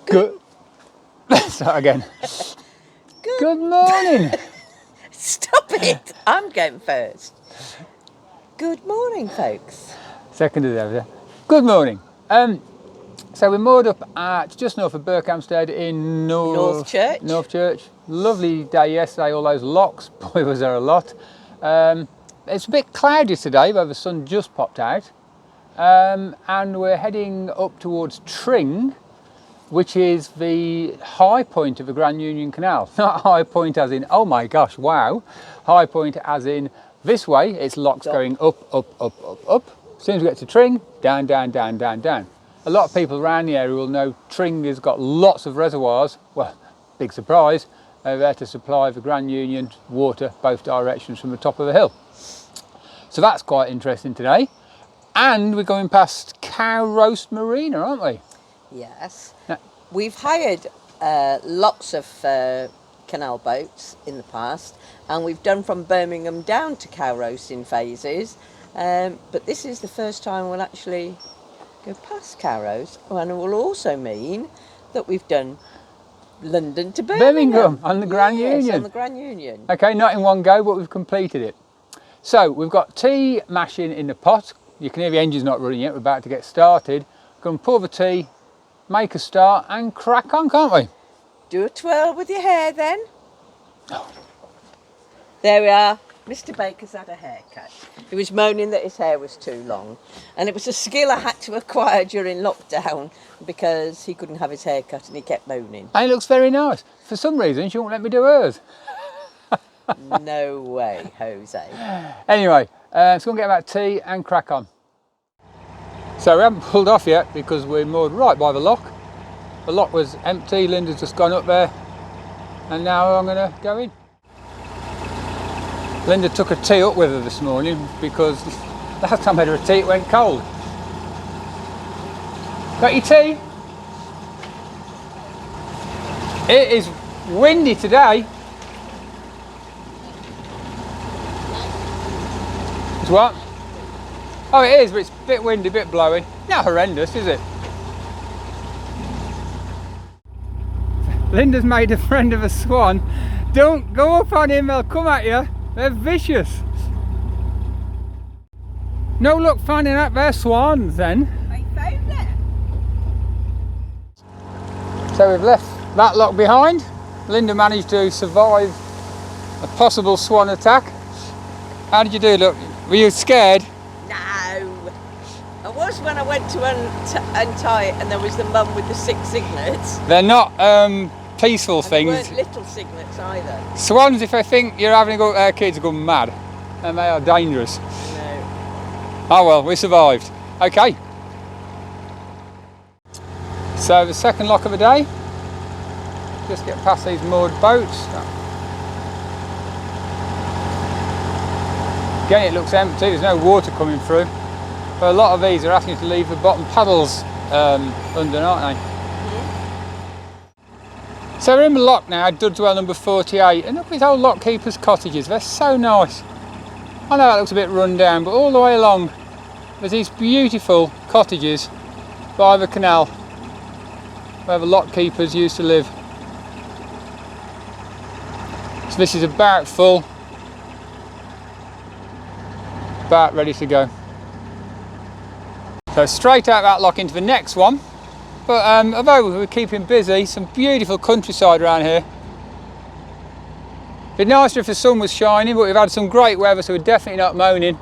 Good. Start again. Good morning. Stop it. I'm going first. Good morning, folks. Second of the Good morning. So we're moored up at just north of Berkhamstead in North Church. Lovely day yesterday, all those locks. Boy, was there a lot. It's a bit cloudy today, but the sun just popped out. And we're heading up towards Tring, which is the high point of the Grand Union Canal. Not high point as in, oh my gosh, wow. High point as in this way, it's locks going up, up, up, up, up. As soon as we get to Tring, down, down, down, down, down. A lot of people around the area will know Tring has got lots of reservoirs. Well, big surprise, they're there to supply the Grand Union water both directions from the top of the hill. So that's quite interesting today. And we're going past Cow Roast Marina, aren't we? Yes. Yeah. We've hired lots of canal boats in the past, and we've done from Birmingham down to Cow Roast in phases. But this is the first time we'll actually go past Cow Roast, and it will also mean that we've done London to Birmingham on the Grand Union. On the Grand Union. Okay, not in one go, but we've completed it. So we've got tea mashing in the pot. You can hear the engine's not running yet. We're about to get started. Going to pour the tea, make a start, and crack on, can't we? Do a twirl with your hair then. Oh. There we are. Mr. Baker's had a haircut. He was moaning that his hair was too long, and it was a skill I had to acquire during lockdown because he couldn't have his hair cut and he kept moaning. And it looks very nice. For some reason, she won't let me do hers. No way, Jose. Anyway, so we'll get that tea and crack on. So we haven't pulled off yet because we're moored right by the lock. The lock was empty, Linda's just gone up there, and now I'm going to go in. Linda took a tea up with her this morning because last time I had her tea it went cold. Got your tea? It is windy today. It's what? Oh, it is, but it's a bit windy, a bit blowy. Not horrendous, is it? Linda's made a friend of a swan. Don't go up on him, they'll come at you. They're vicious. No luck finding out their swans then. I found it. So we've left that lock behind. Linda managed to survive a possible swan attack. How did you do, look? Were you scared? No. I was when I went to untie it and there was the mum with the 6 signets. They're not peaceful and things. They weren't little signets either. Swans, if they think you're having a go at their kids, are going mad. And they are dangerous. No. Oh well, we survived. Okay. So the second lock of the day. Just get past these moored boats. Again, it looks empty, there's no water coming through. But a lot of these are asking you to leave the bottom paddles under, aren't they? So we're in the lock now, Dudswell number 48, and look at these old lock keepers' cottages, they're so nice. I know that looks a bit run down, but all the way along there's these beautiful cottages by the canal where the lock keepers used to live. So this is about full. About ready to go. So straight out that lock into the next one. But although we're keeping busy, some beautiful countryside around here. It'd be nicer if the sun was shining, but we've had some great weather, so we're definitely not moaning.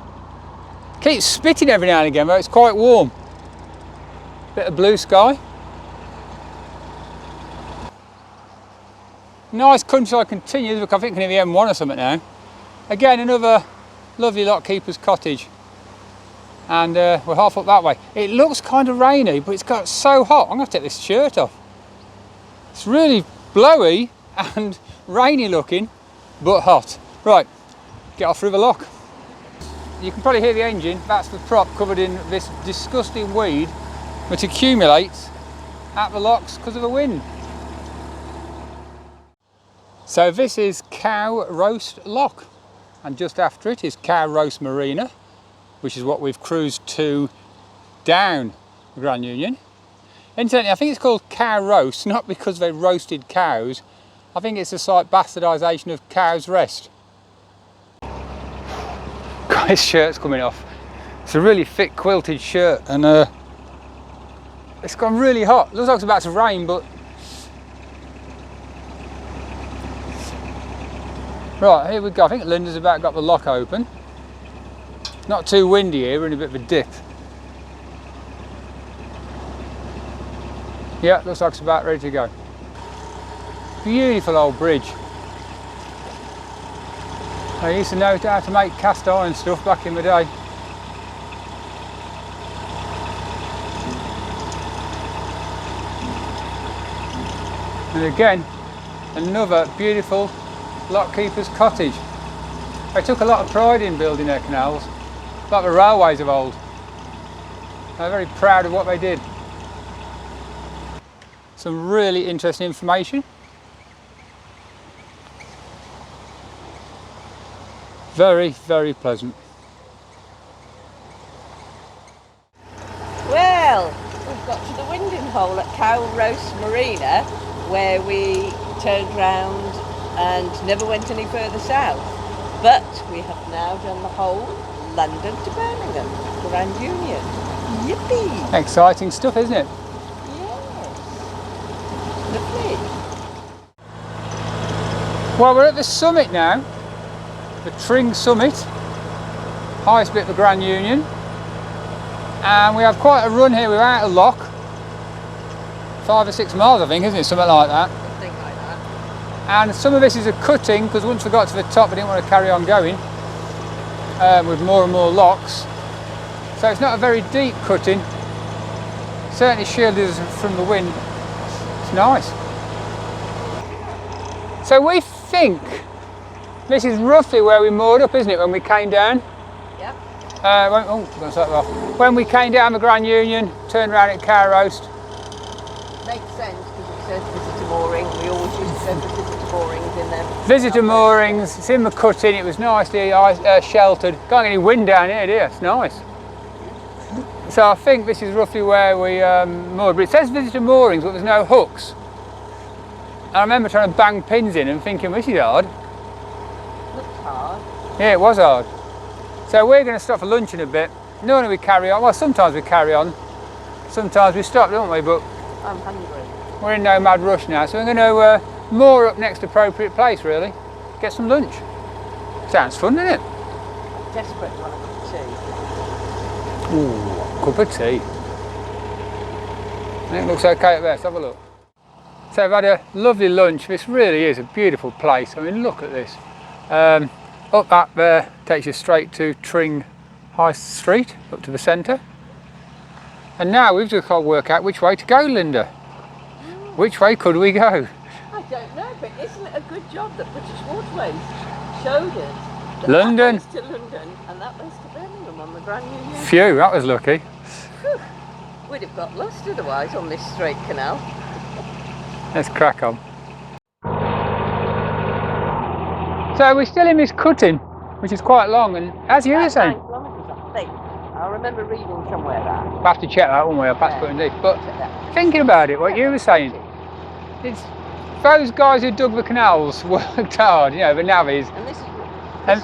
Keeps spitting every now and again, though it's quite warm. Bit of blue sky. Nice countryside continues. Look, I think we're near the M1 or something now. Again, another lovely lock keeper's cottage. And we're half up that way. It looks kind of rainy, but it's got so hot. I'm going to take this shirt off. It's really blowy and rainy looking, but hot. Right, get off through the lock. You can probably hear the engine. That's the prop covered in this disgusting weed which accumulates at the locks because of the wind. So this is Cow Roast Lock, and just after it is Cow Roast Marina, which is what we've cruised to down the Grand Union. Incidentally, I think it's called cow roast, not because they roasted cows. I think it's a slight bastardisation of cow's rest. God, his shirt's coming off. It's a really thick quilted shirt, and it's gone really hot. Looks like it's about to rain, but... Right, here we go. I think Linda's about got the lock open. Not too windy here, we're in a bit of a dip. Yeah, looks like it's about ready to go. Beautiful old bridge. I used to know how to make cast iron stuff back in the day. And again, another beautiful lockkeeper's cottage. They took a lot of pride in building their canals, like the railways of old. They're very proud of what they did. Some really interesting information. Very, very pleasant. Well, we've got to the winding hole at Cow Roast Marina, where we turned round and never went any further south. But we have now done the whole London to Birmingham, Grand Union. Yippee! Exciting stuff, isn't it? Yes. Lovely. Well, we're at the summit now, the Tring Summit, highest bit of the Grand Union. And we have quite a run here without a lock. 5 or 6 miles, I think, isn't it? Something like that. Something like that. And some of this is a cutting, because once we got to the top, we didn't want to carry on going with more and more locks. So it's not a very deep cutting. Certainly shielded us from the wind. It's nice. So we think this is roughly where we moored up, isn't it, when we came down? Yep. When we came down the Grand Union, turned around at Cow Roast. Makes sense because it says visitor mooring. We always used to say visitor moorings in them. Visitor moorings, it's in the cutting, it was nicely sheltered. Can't get any wind down here, dear, it's nice. So I think this is roughly where we moored, but it says visitor moorings, but there's no hooks. And I remember trying to bang pins in and thinking, this is hard. Looks hard. Yeah, it was hard. So we're going to stop for lunch in a bit. Normally we carry on, well sometimes we carry on, sometimes we stop, don't we, but I'm hungry. we're in no mad rush now, so we're going to moor up next appropriate place really, get some lunch. Sounds fun, doesn't it? Desperate to want a cup of tea. Ooh, cup of tea. I think it looks okay up there, let's have a look. So I've had a lovely lunch. This really is a beautiful place. I mean, look at this. Up that there takes you straight to Tring High Street, up to the centre. And now we've just got to work out which way to go, Linda. Which way could we go? I don't know, but isn't it a good job that British Waterways showed us that London. that ways to London and that ways to Birmingham on the Grand Union? Phew, that was lucky. Whew. We'd have got lost otherwise on this straight canal. Let's crack on. So we're still in this cutting, which is quite long, and as you were saying, 9 kilometres, I think. I remember reading somewhere that. we'll have to check that, won't we? I'll pass putting deep. But thinking about it, what you were saying, it's those guys who dug the canals worked hard, you know, the navvies. And this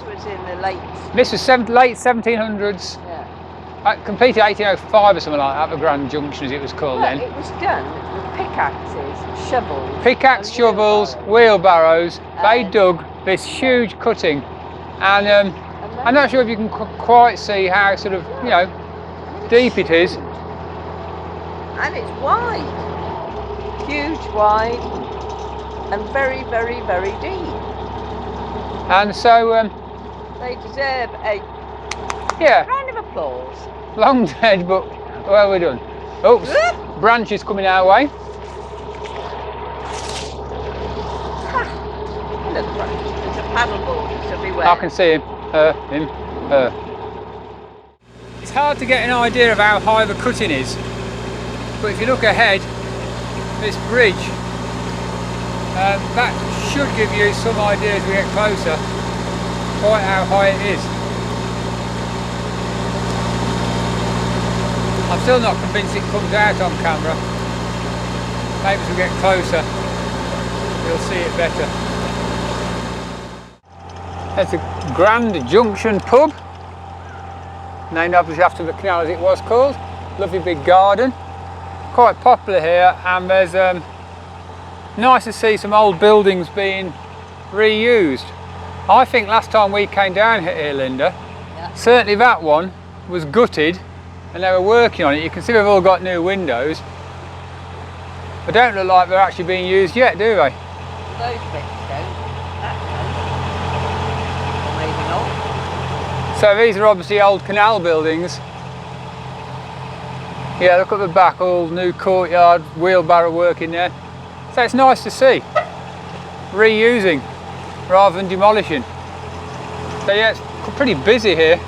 was in the late. This was late 1700s. Yeah. Completed 1805 or something like that, the Grand Junction as it was called Well, then. it was done with pickaxes, shovels. Pickaxe, and shovels, wheelbarrows. They dug this huge cutting, and I'm not sure if you can quite see how sort of, you know, deep it is. And it's wide, huge wide, and very, very, very deep. And so, They deserve a round of applause. long dead, but well we're done. Oops, branches coming our way. Another branch. There's a paddleboard, so beware. I can see him, her. It's hard to get an idea of how high the cutting is, but if you look ahead, this bridge, that should give you some idea as we get closer, quite how high it is. I'm still not convinced it comes out on camera. Maybe as we get closer, you'll see it better. It's a Grand Junction pub, named obviously after the canal as it was called. Lovely big garden, quite popular here, and there's nice to see some old buildings being reused. I think last time we came down here, Linda, certainly that one was gutted and they were working on it. You can see they've all got new windows. They don't look like they're actually being used yet, do they? Those bits don't. That don't. Or maybe not. So these are obviously old canal buildings. Yeah, look at the back, all new courtyard, wheelbarrow work in there. So it's nice to see. Reusing rather than demolishing. So yeah, it's pretty busy here.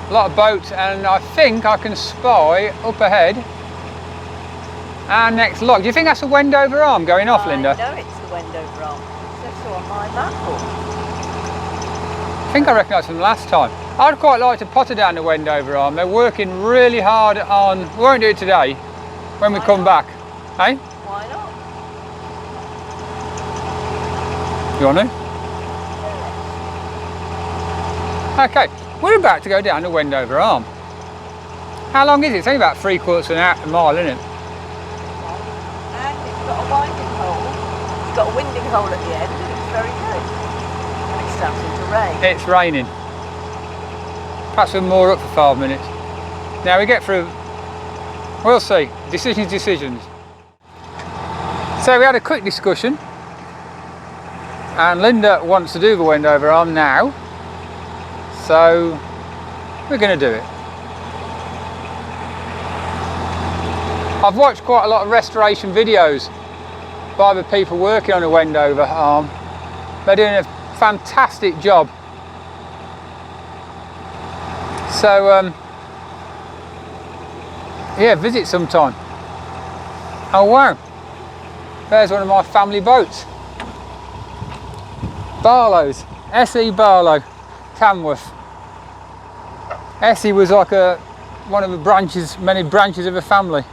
A lot of boats, and I think I can spy up ahead our next lock. Do you think that's the Wendover Arm going off, Linda? I know it's the Wendover Arm. It's on my map. I think I recognise from last time. I'd quite like to potter down the Wendover Arm. They're working really hard on, we won't do it today, when we come back. Hey? Why not? You want to? Okay, we're about to go down the Wendover Arm. How long is it? It's only about 3/4 of a mile, isn't it? And it's got a winding hole. It's got a winding hole at the end, and it's very good. And it's starting to rain. It's raining. Perhaps we're more up for 5 minutes. Now we get through, we'll see. Decisions. So we had a quick discussion, and Linda wants to do the Wendover Arm now. So we're going to do it. I've watched quite a lot of restoration videos by the people working on the Wendover Arm. They're doing a fantastic job. So yeah, visit sometime. Oh wow, there's one of my family boats. Barlow's, S.E. Barlow, Tamworth. Essie was like one of the branches, many branches of a family.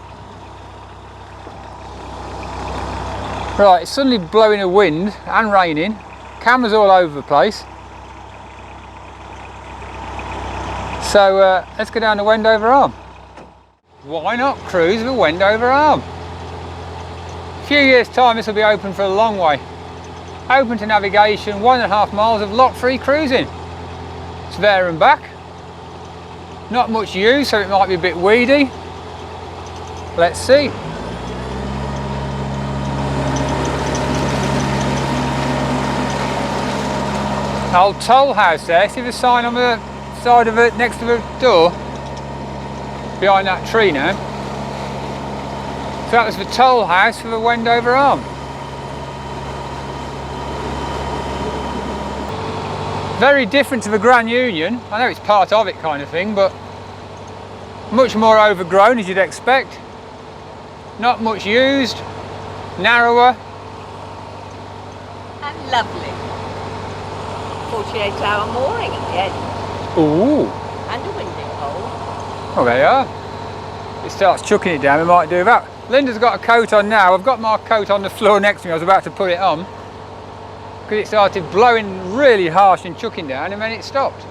Right, it's suddenly blowing a wind and raining. Cameras all over the place. So let's go down the Wendover Arm. Why not cruise the Wendover Arm? A few years' time this will be open for a long way. Open to navigation, 1.5 miles of lock-free cruising. It's there and back. Not much use, so it might be a bit weedy. Let's see. Old toll house there. See the sign on the side of it, next to the door? Behind that tree now. So that was the toll house for the Wendover Arm. Very different to the Grand Union. I know it's part of it kind of thing, but much more overgrown as you'd expect. Not much used, narrower. And lovely. 48-hour mooring at the end. Ooh. And a winding hole. Oh, there you are. It starts chucking it down, we might do that. Linda's got a coat on now. I've got my coat on the floor next to me. I was about to put it on, because it started blowing really harsh and chucking down, and then it stopped.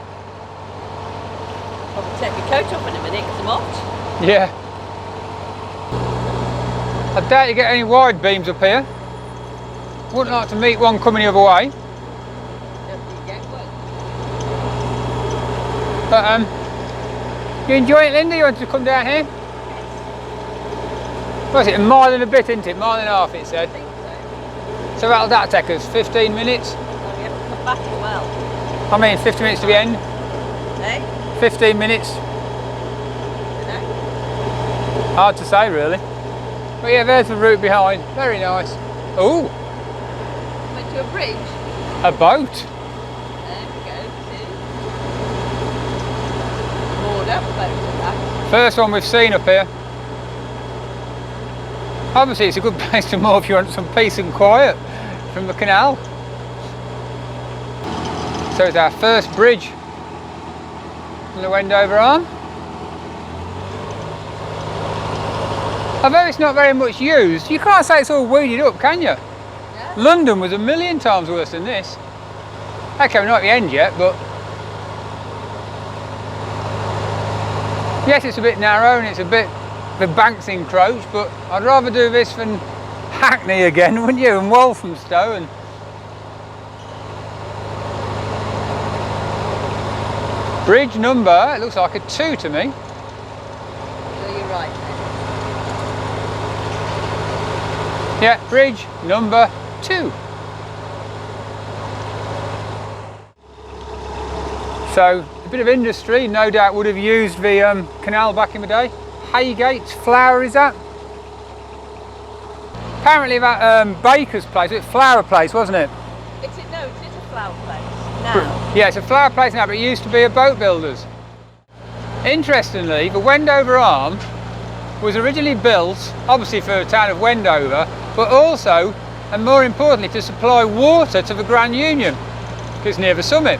I'll take your coat off in a minute because I'm hot. Yeah. I doubt you get any wide beams up here. Wouldn't like to meet one coming the other way. Don't you get one? But you enjoy it, Linda? You want to come down here? What's it, a mile and a bit, isn't it? Mile and a half, it said. I think so. So that'll take us 15 minutes? Oh, we have to come back as well. I mean, 50 minutes to the end? Eh? 15 minutes? No? Hard to say, really. But yeah, there's the route behind. Very nice. Ooh, Went to a bridge. a boat. There we go, see. Moored up boat at that. First one we've seen up here. Obviously it's a good place to moor if you want some peace and quiet from the canal. So it's our first bridge on the Wendover Arm. Although it's not very much used, you can't say it's all weeded up, can you? Yeah. London was a million times worse than this. Okay, we're not at the end yet, but yes, it's a bit narrow and it's a bit, the banks encroach, but I'd rather do this than Hackney again, wouldn't you, and Walthamstow. And bridge number, it looks like a 2 to me. So you're right then. Yeah, bridge number 2. So a bit of industry, no doubt would have used the canal back in the day. Haygate's Flour, is that? Apparently that baker's place, it's flour place, wasn't it? No, it is a flour place now. Yeah, it's a flour place now, but it used to be a boat builder's. Interestingly, the Wendover Arm was originally built, obviously for the town of Wendover, but also, and more importantly, to supply water to the Grand Union, because it's near the summit.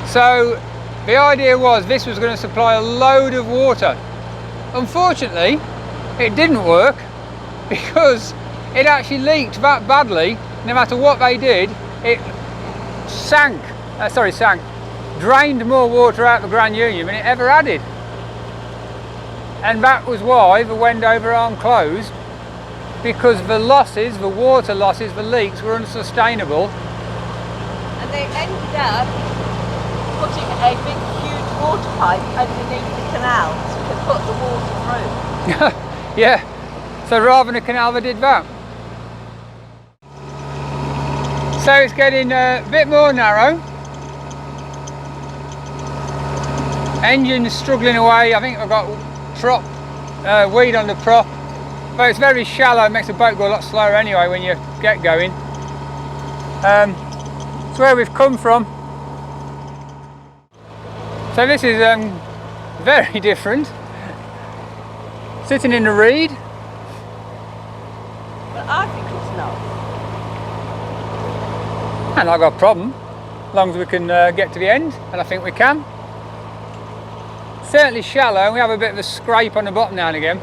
So the idea was this was going to supply a load of water. Unfortunately, it didn't work because it actually leaked that badly. No matter what they did, it drained more water out of the Grand Union than it ever added. And that was why the Wendover Arm closed, because the losses, the water losses, the leaks were unsustainable. And they ended up putting a big huge water pipe underneath the canal to put the water through. Yeah, so rather than a canal they did that. So it's getting a bit more narrow. Engine's struggling away. I think I've got weed on the prop, but it's very shallow. It makes the boat go a lot slower anyway when you get going. It's where we've come from. So this is very different. Sitting in the reed. But I think it's not. And I've got a problem, as long as we can get to the end, and I think we can. Certainly shallow, and we have a bit of a scrape on the bottom now and again.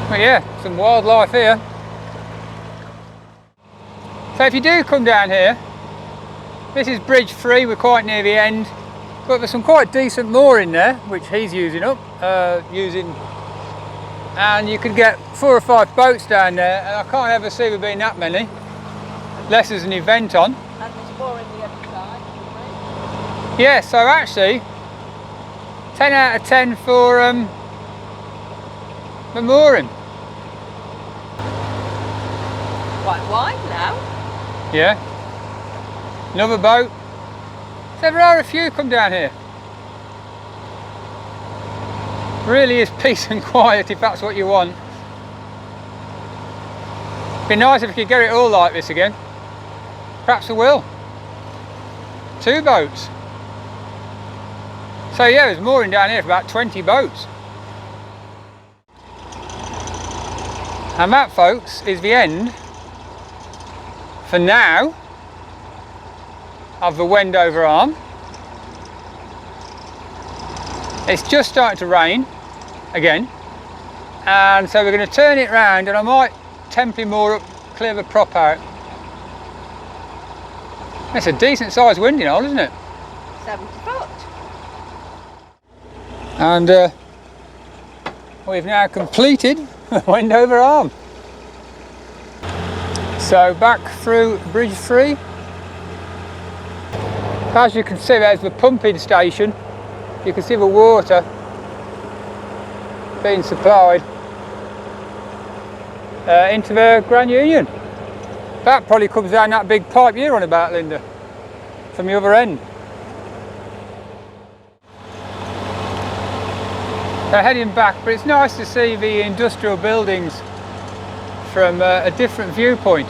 But yeah, some wildlife here. So if you do come down here, this is bridge 3, we're quite near the end, but there's some quite decent mooring there, which he's using up, and you could get 4 or 5 boats down there, and I can't ever see there being that many, unless there's an event on. And there's more in the other side. Yeah, so actually, 10 out of 10 for the mooring. Quite wide now. Yeah. Another boat. So there are a few come down here. Really is peace and quiet if that's what you want. Be nice if we could get it all like this again. Perhaps we will. 2 boats. So yeah, there's mooring down here for about 20 boats. And that, folks, is the end, for now, of the Wendover Arm. It's just starting to rain again, and so we're going to turn it round, and I might temporarily moor up, clear the prop out. It's a decent sized winding hole, isn't it? 7 foot. And we've now completed the Wendover Arm. So back through bridge 3. As you can see, there's the pumping station. You can see the water being supplied into the Grand Union. That probably comes down that big pipe you're on about, Linda, from the other end. They're heading back, but it's nice to see the industrial buildings from a different viewpoint.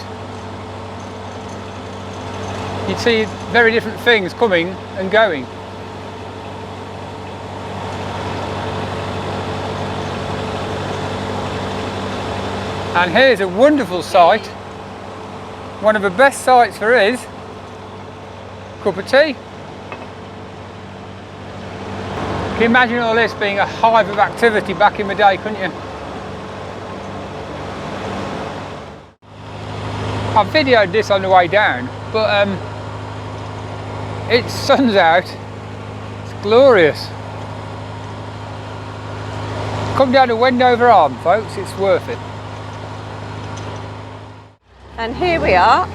You'd see very different things coming and going. And here's a wonderful sight, one of the best sights there is, cup of tea. Can you imagine all this being a hive of activity back in the day, couldn't you? I've videoed this on the way down, but it's sun's out, it's glorious. Come down to Wendover Arm, folks, it's worth it. And here we are,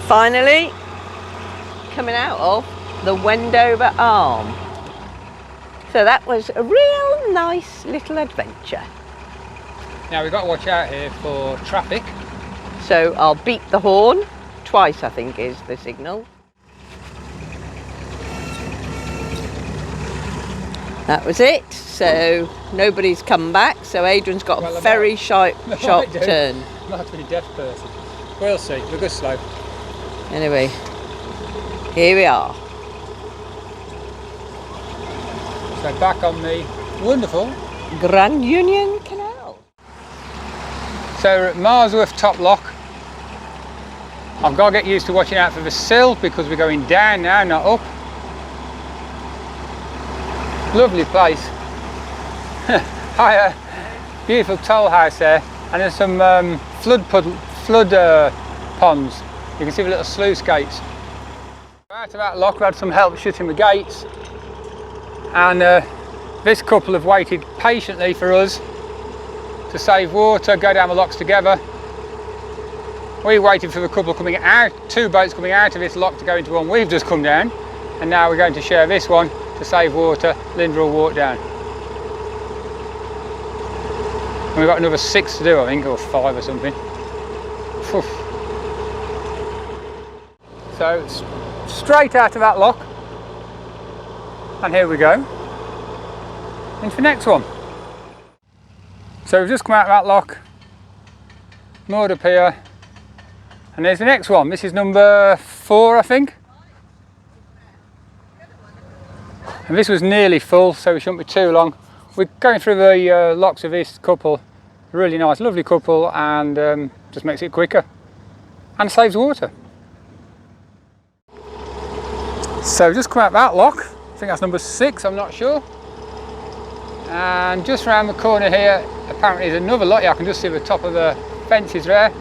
finally coming out of the Wendover Arm. So that was a real nice little adventure. Now we've got to watch out here for traffic. So I'll beep the horn twice, I think is the signal. That was it. So nobody's come back. So Adrian's got a very sharp turn. Might be a deaf person. We'll see. We'll go slow. Anyway, here we are. So back on the wonderful Grand Union Canal. So we're at Marsworth Top Lock. I've got to get used to watching out for the sill because we're going down now, not up. Lovely place. Hi, beautiful toll house there, and there's some flood ponds. You can see the little sluice gates. Out of that lock, we had some help shutting the gates, and this couple have waited patiently for us to save water, go down the locks together. We waited for the couple coming out, two boats coming out of this lock to go into one we've just come down, and now we're going to share this one to save water. Linda will walk down. And we've got another 6 to do, I think, or 5 or something. Oof. So straight out of that lock, and here we go into the next one. So we've just come out of that lock, moored up here, and there's the next one. This is number 4, I think. And this was nearly full, so we shouldn't be too long. We're going through the locks of this couple, really nice, lovely couple, and just makes it quicker and saves water. So just come out that lock, I think that's number 6, I'm not sure. And just around the corner here, apparently there's another lock. Yeah, I can just see the top of the fences there.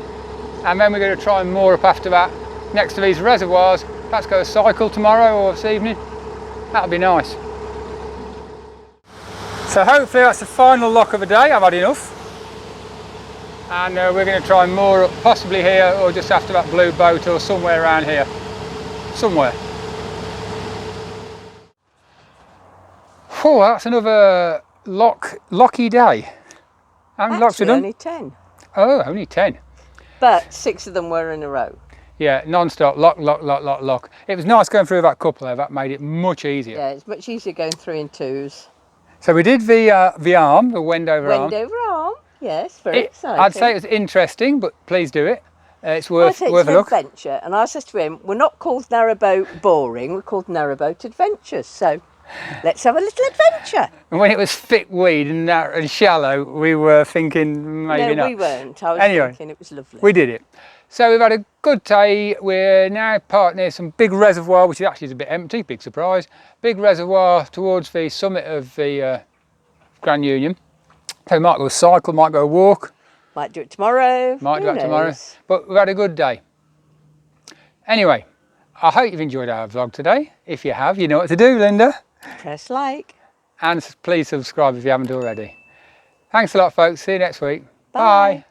And then we're going to try and moor up after that, next to these reservoirs. Perhaps go a cycle tomorrow or this evening. That'll be nice. So hopefully that's the final lock of the day. I've had enough. And we're going to try and moor up possibly here or just after that blue boat or somewhere around here. Somewhere. Oh, that's another locky day. How many locks are done? Only 10. Oh, only 10. But 6 of them were in a row. Yeah, non-stop, lock, lock, lock, lock, lock. It was nice going through that couple there. That made it much easier. Yeah, it's much easier going 3 and 2s. So we did the arm, the Wendover Arm. Wendover Arm, yes, very exciting. I'd say it was interesting, but please do it. It's worth a look. Adventure, and I said to him, we're not called narrowboat boring, we're called narrowboat adventures. So let's have a little adventure. And when it was thick weed and shallow, we were thinking maybe not. No, we weren't. I was thinking it was lovely. We did it. So we've had a good day. We're now parked near some big reservoir, which actually is a bit empty, big surprise. Big reservoir towards the summit of the Grand Union. So we might go cycle, might go walk. Might do it tomorrow. Might do it tomorrow. But we've had a good day. Anyway, I hope you've enjoyed our vlog today. If you have, you know what to do, Linda. Press like. And please subscribe if you haven't already. Thanks a lot, folks. See you next week. Bye. Bye.